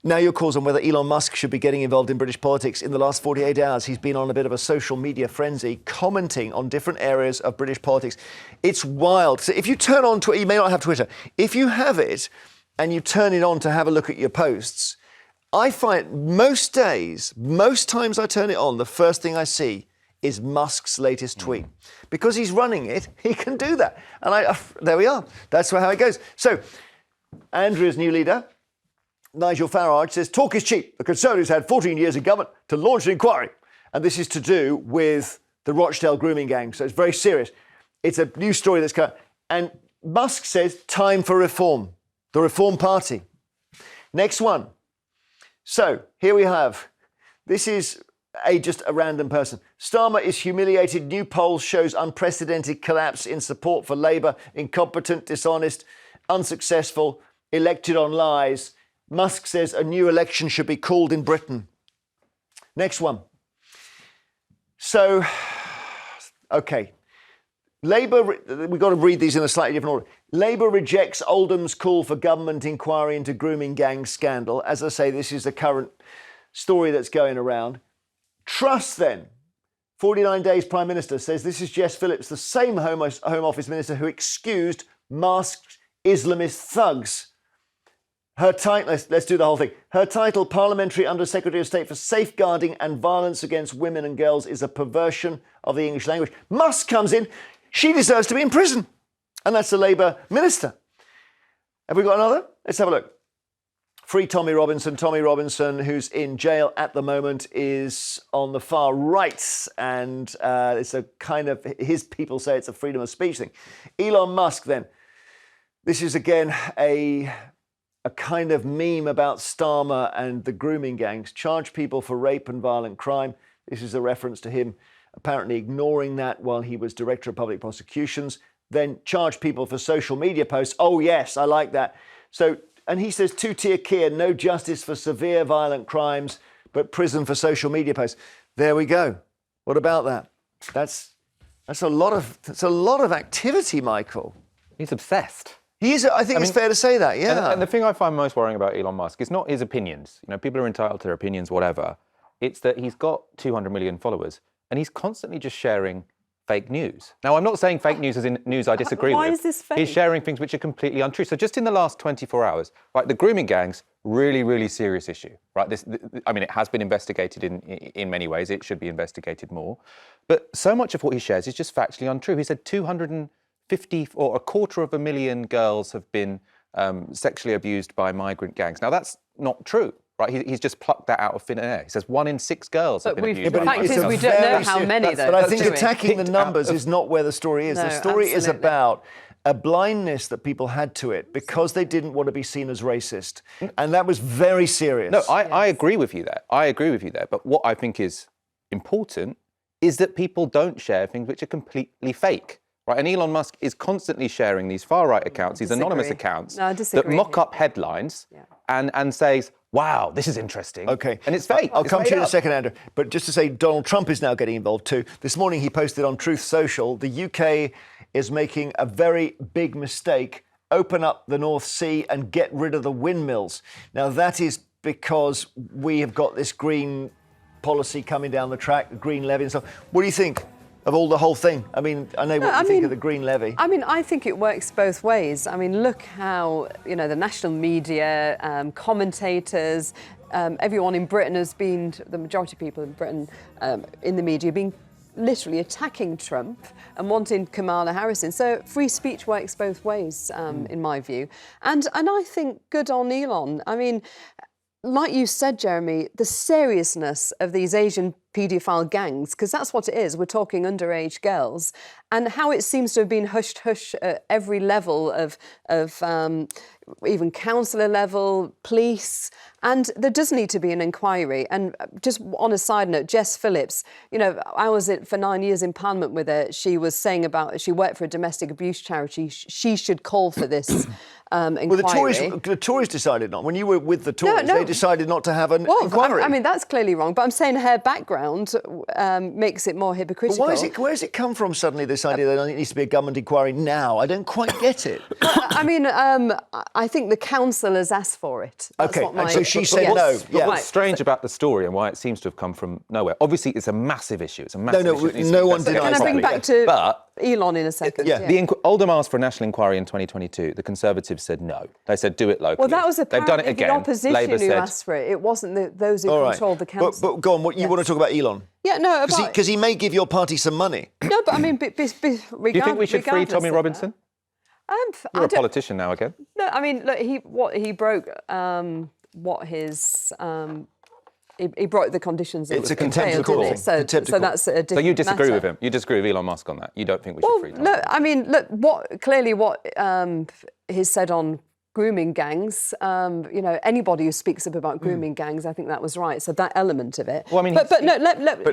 Now your calls on whether Elon Musk should be getting involved in British politics. In the last 48 hours, he's been on a bit of a social media frenzy, commenting on different areas of British politics. It's wild. So if you turn on Twitter, you may not have Twitter. If you have it and you turn it on to have a look at your posts, I find most days, most times I turn it on, the first thing I see is Musk's latest tweet. Because he's running it, he can do that. And there we are. That's how it goes. So, Andrea's new leader, Nigel Farage, says talk is cheap. The Conservatives had 14 years in government to launch an inquiry. And this is to do with the Rochdale grooming gang. So it's very serious. It's a new story that's come. And Musk says time for reform. The Reform Party. Next one. So here we have. This is just a random person. Starmer is humiliated. New polls shows unprecedented collapse in support for Labour. Incompetent, dishonest, unsuccessful, elected on lies. Musk says a new election should be called in Britain. Next one. So, OK. Labour, we've got to read these in a slightly different order. Labour rejects Oldham's call for government inquiry into grooming gang scandal. As I say, this is the current story that's going around. Truss then, 49 Days Prime Minister, says this is Jess Phillips, the same Home Office Minister who excused masked Islamist thugs. Her title, let's do the whole thing. Her title, Parliamentary Under-Secretary of State for Safeguarding and Violence Against Women and Girls, is a perversion of the English language. Musk comes in. She deserves to be in prison. And that's the Labour minister. Have we got another? Let's have a look. Free Tommy Robinson. Tommy Robinson, who's in jail at the moment, is on the far right. And it's a kind of, his people say it's a freedom of speech thing. Elon Musk, then. This is, again, a kind of meme about Starmer and the grooming gangs. Charge people for rape and violent crime. This is a reference to him apparently ignoring that while he was Director of Public Prosecutions. Then charge people for social media posts. Oh, yes, I like that. So, and he says two-tier Keir, no justice for severe violent crimes, but prison for social media posts. There we go. What about that? That's a lot of activity, Michael. He's obsessed. He is. I think it's fair to say that, yeah. And the thing I find most worrying about Elon Musk is not his opinions. You know, people are entitled to their opinions, whatever. It's that he's got 200 million followers and he's constantly just sharing fake news. Now, I'm not saying fake news as in news I disagree with. Why is this fake? He's sharing things which are completely untrue. So just in the last 24 hours, right, the grooming gangs, really, really serious issue, right? It has been investigated in many ways. It should be investigated more. But so much of what he shares is just factually untrue. He said 250 or 250,000 girls have been sexually abused by migrant gangs. Now, that's not true. Right, he's just plucked that out of thin air. He says 1 in 6 girls have been abused. The fact is we don't know how many, though. But I think attacking the numbers is not where the story is. No, the story absolutely. is about a blindness that people had to it because they didn't want to be seen as racist. And that was very serious. No, I agree with you there. I agree with you there. But what I think is important is that people don't share things which are completely fake. Right, and Elon Musk is constantly sharing these far-right accounts, these anonymous accounts that mock up headlines and says, wow, this is interesting. OK. And it's fake. I'll come to you in a second, Andrew. But just to say, Donald Trump is now getting involved too. This morning he posted on Truth Social, the UK is making a very big mistake. Open up the North Sea and get rid of the windmills. Now, that is because we have got this green policy coming down the track, the green levy and stuff. What do you think of the whole thing? I mean, I know what you think of the green levy. I mean, I think it works both ways. I mean, look how, the national media, commentators, everyone in Britain has been, the majority of people in Britain in the media, been literally attacking Trump and wanting Kamala Harris in. So free speech works both ways, in my view. And I think good on Elon. I mean, like you said, Jeremy, the seriousness of these Asian paedophile gangs, because that's what it is. We're talking underage girls, and how it seems to have been hush-hush at every level of even councillor level, police, and there does need to be an inquiry. And just on a side note, Jess Phillips, I was for 9 years in Parliament with her. She was saying she worked for a domestic abuse charity. She should call for this inquiry. Well, the Tories decided not. When you were with the Tories, they decided not to have an inquiry. I mean, that's clearly wrong. But I'm saying her background makes it more hypocritical. But where does it come from suddenly, this idea that there needs to be a government inquiry now? I don't quite get it. I mean, I think the council has asked for it. That's OK, and so she said no. Yeah. What's strange about the story and why it seems to have come from nowhere? Obviously, it's a massive issue. It's a massive issue. It needs to no be one investigated denies Can I bring properly. back to Elon in a second? Oldham asked for a national inquiry in 2022. The Conservatives said no. They said do it locally. Well, that was They've done it apparently again. the opposition Labour who said, asked for it. It wasn't those who All right. controlled the council. But go on, you want to talk about Elon? Yeah, no, Because he may give your party some money. No, but I mean, do you think we should free Tommy Robinson? You're a politician now again. No, I mean, look, he broke what his. He broke the conditions. It's a entailed, contempt of court. didn't it? So that's a different So you disagree matter. with him? You disagree with Elon Musk on that? You don't think we should free Tommy? No, I mean, look, what he's said on grooming gangs, anybody who speaks up about grooming gangs, I think that was right. So that element of it. Well, I mean, but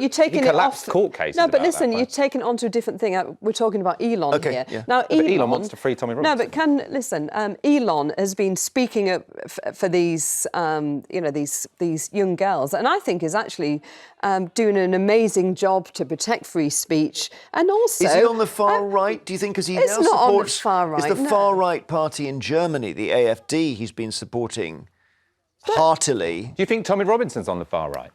you're taking it off. Court cases. No, but about listen, that, you're taking it onto a different thing. We're talking about Elon here. Yeah. Now, but Elon wants to free Tommy Robinson. No, but Elon has been speaking up for these, these young girls, and I think is actually doing an amazing job to protect free speech, and also. Is he on the far right? Do you think? Because he it's now not supports. on the far right. It's the far right party in Germany, the AfD. He's been supporting heartily. Do you think Tommy Robinson's on the far right?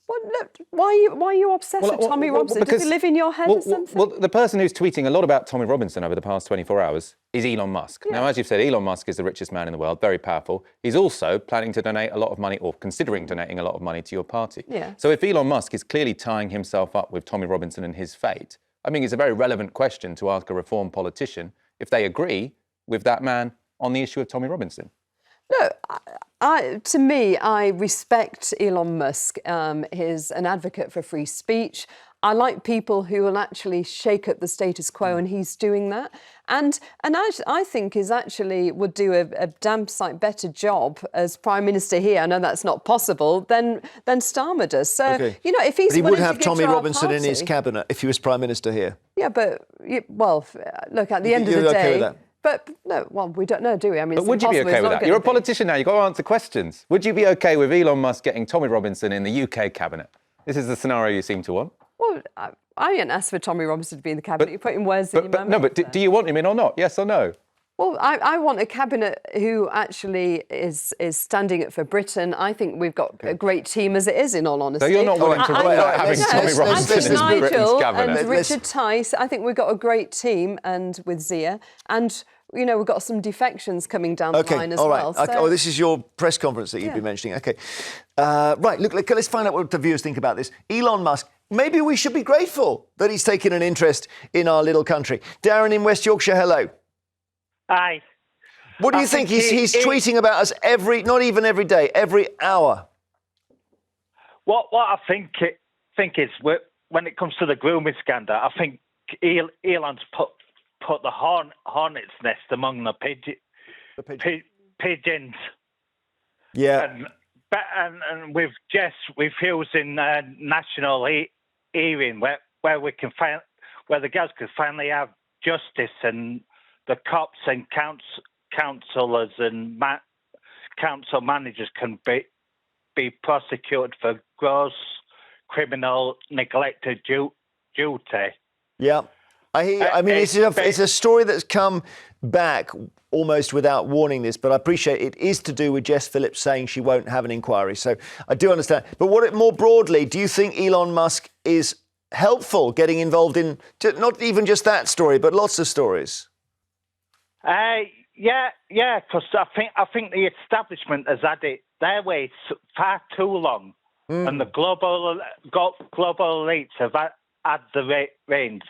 Well, look, why are you obsessed with Tommy Robinson? Does he live in your head or something? Well, the person who's tweeting a lot about Tommy Robinson over the past 24 hours is Elon Musk. Yeah. Now, as you've said, Elon Musk is the richest man in the world, very powerful. He's also planning to donate a lot of money, or considering donating a lot of money to your party. Yeah. So if Elon Musk is clearly tying himself up with Tommy Robinson and his fate, I think it's a very relevant question to ask a Reform politician if they agree with that man on the issue of Tommy Robinson. Look, to me, I respect Elon Musk. He's an advocate for free speech. I like people who will actually shake up the status quo, and he's doing that. And I think is actually would do a damn sight better job as Prime Minister here. I know that's not possible than Starmer does. So if he's but he would willing have to give Tommy to our Robinson in his party- cabinet if he was Prime Minister here. Yeah, but look, at the end of the You're okay day. with that? But no, well, we don't know, do we? I mean, But would you be okay with that? You're a politician now. You've got to answer questions. Would you be okay with Elon Musk getting Tommy Robinson in the UK cabinet? This is the scenario you seem to want. Well, I didn't ask for Tommy Robinson to be in the cabinet. You're putting words in your mouth. No, but do you want him in or not? Yes or no? Well, I want a cabinet who actually is standing up for Britain. I think we've got a great team as it is, in all honesty. So you're not willing to rule out having Tommy Robinson in Britain's cabinet? And Richard Tice, I think we've got a great team, and with Zia, and we've got some defections coming down the line as well. Okay, So, this is your press conference that you've been mentioning. Okay. Right, look, let's find out what the viewers think about this. Elon Musk, maybe we should be grateful that he's taken an interest in our little country. Darren in West Yorkshire, hello. Aye. What do you think? He's tweeting about us not even every day, every hour. What I think is when it comes to the grooming scandal, I think Elon's put the hornet's nest among the pigeons. Yeah. And with Jess refusing national hearing where we can where the girls can finally have justice, and the cops and councillors and council managers can be prosecuted for gross criminal neglect of duty. Yeah. I mean, it's a story that's come back almost without warning this, but I appreciate it is to do with Jess Phillips saying she won't have an inquiry. So I do understand. But more broadly, do you think Elon Musk is helpful getting involved in not even just that story, but lots of stories? Yeah, because I think the establishment has had it their way far too long, and the global elites have had the reins.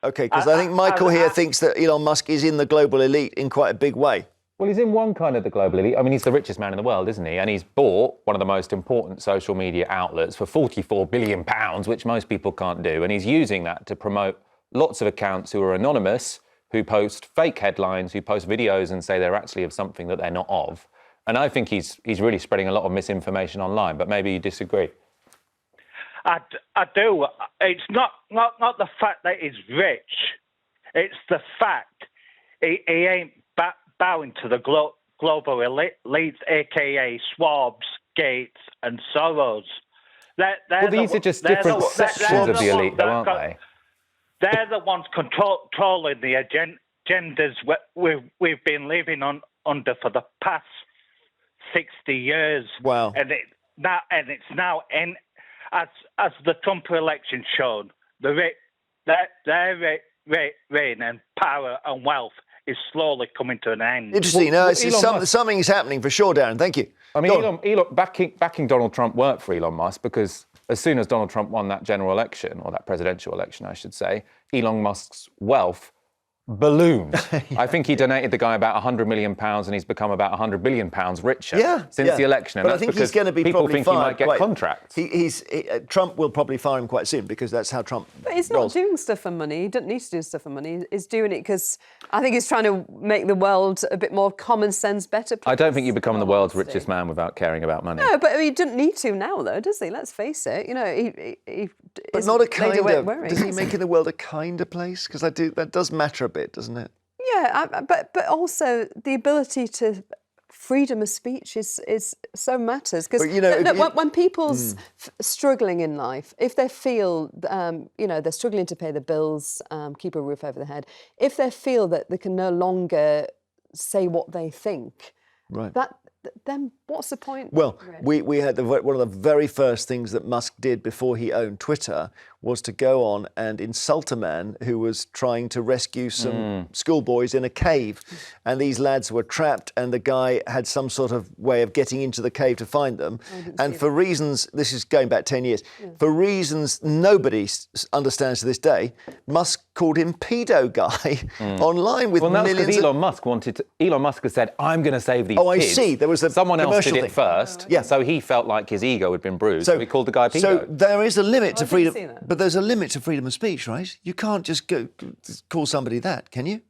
Okay, because I think Michael here thinks that Elon Musk is in the global elite in quite a big way. Well, he's in one kind of the global elite. I mean, he's the richest man in the world, isn't he? And he's bought one of the most important social media outlets for £44 billion, which most people can't do. And he's using that to promote lots of accounts who are anonymous, who post fake headlines, who post videos and say they're actually of something that they're not of. And I think he's really spreading a lot of misinformation online, but maybe you disagree. I do. It's not the fact that he's rich. It's the fact he ain't bowing to the global elites, a.k.a. Swabs, Gates and Soros. These are just different sections of the elite, though, aren't they? They're the ones controlling the agendas we've been living under for the past 60 years. Wow. And it's now in, as the Trump election showed, their reign and power and wealth is slowly coming to an end. Interesting. Something is happening for sure, Darren. Thank you. I mean, Elon backing Donald Trump worked for Elon Musk because as soon as Donald Trump won that general election, or that presidential election, I should say, Elon Musk's wealth ballooned. I think he donated the guy about £100 million and he's become about £100 billion richer since the election. And but I think he's going to be people probably think he might get contracts. Trump will probably fire him quite soon because that's how Trump But he's not doing stuff for money. He doesn't need to do stuff for money. He's doing it because I think he's trying to make the world a bit more common sense, better place. I don't think you become the world's richest man without caring about money. No, but he doesn't need to now, though, does he? Let's face it. You know, he but not a kinder. Does he make the world a kinder place? Because that does matter a bit, doesn't it? Yeah, but also the ability to freedom of speech is so matters because when people's struggling in life, if they feel they're struggling to pay the bills, keep a roof over their head, if they feel that they can no longer say what they think, right, then what's the point? Well, we had one of the very first things that Musk did before he owned Twitter was to go on and insult a man who was trying to rescue some schoolboys in a cave. And these lads were trapped and the guy had some sort of way of getting into the cave to find them. And for reasons, this is going back 10 years, for reasons nobody understands to this day, Musk called him pedo guy online with millions. Elon Musk has said, I'm going to save these kids. Oh, I see. There was someone else did it first. Yeah. So he felt like his ego had been bruised. So he called the guy pedo. So there is a limit to freedom. But there's a limit to freedom of speech, right? You can't just go call somebody that, can you?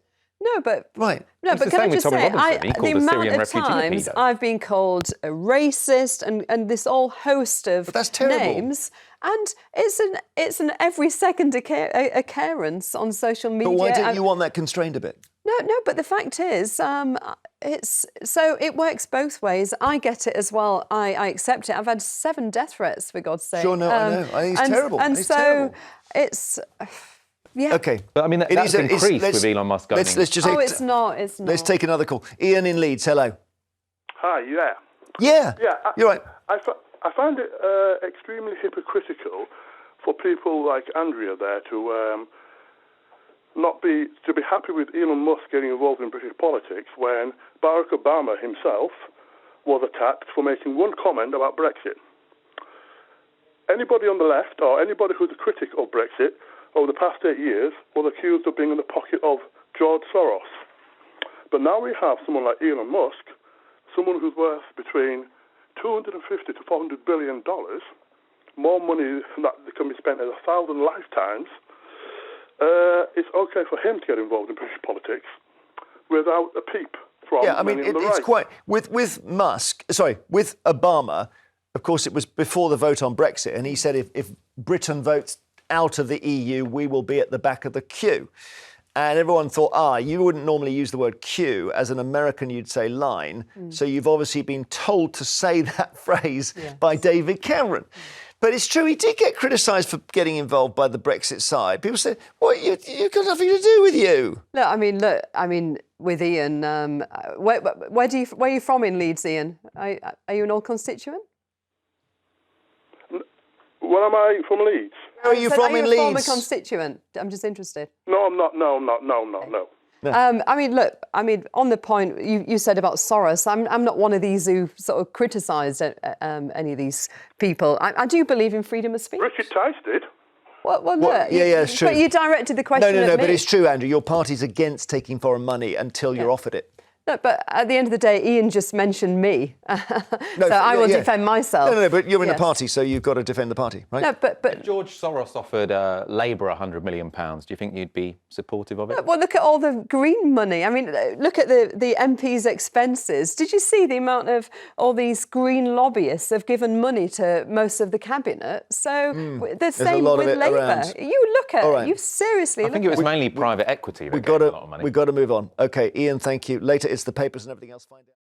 No, but right. No, but can I just say, the amount of times I've been called a racist and this whole host of names, and it's an every second occurrence on social media. But why don't you want that constrained a bit? No, but the fact is, it works both ways. I get it as well. I accept it. I've had 7 death threats, for God's sake. Sure, no, I know. I think it's terrible. And it's so terrible. it's... Yeah. Okay. But I mean, that's increased with Elon Musk going. It's not. Let's take another call. Ian in Leeds, hello. Hi, yeah. Yeah, you're right. I find it extremely hypocritical for people like Andrea there to be happy with Elon Musk getting involved in British politics when Barack Obama himself was attacked for making one comment about Brexit. Anybody on the left or anybody who's a critic of Brexit over the past 8 years was accused of being in the pocket of George Soros. But now we have someone like Elon Musk, someone who's worth between $250 to $400 billion, more money that can be spent in 1,000 lifetimes. It's okay for him to get involved in British politics without a peep from many on the right. It's quite with Obama. Of course, it was before the vote on Brexit, and he said if Britain votes out of the EU, we will be at the back of the queue. And everyone thought, you wouldn't normally use the word queue. As an American, you'd say line. So you've obviously been told to say that phrase by David Cameron. But it's true, he did get criticised for getting involved by the Brexit side. People said, you've got nothing to do with you. Look, I mean, with Ian, where are you from in Leeds, Ian? Are you an old constituent? Where am I from Leeds? Where are you from in Leeds? Are you a former constituent? I'm just interested. No, I'm not. No. I mean, on the point you said about Soros, I'm not one of these who sort of criticised any of these people. I do believe in freedom of speech. Richard Tice did. Well, look. It's true. But you directed the question at me. No, but it's true, Andrew. Your party's against taking foreign money until you're offered it. No, but at the end of the day, Ian just mentioned me. So I will defend myself. No, but you're in the party, so you've got to defend the party, right? No, but if George Soros offered Labour £100 million, do you think you'd be supportive of it? Well, look at all the green money. I mean, look at the MPs' expenses. Did you see the amount of all these green lobbyists have given money to most of the cabinet? So the same with Labour. You look at you seriously. I think it was mainly private equity that gave a lot of money. We've got to move on. Okay, Ian, thank you. Later, it's the papers and everything else. Find out.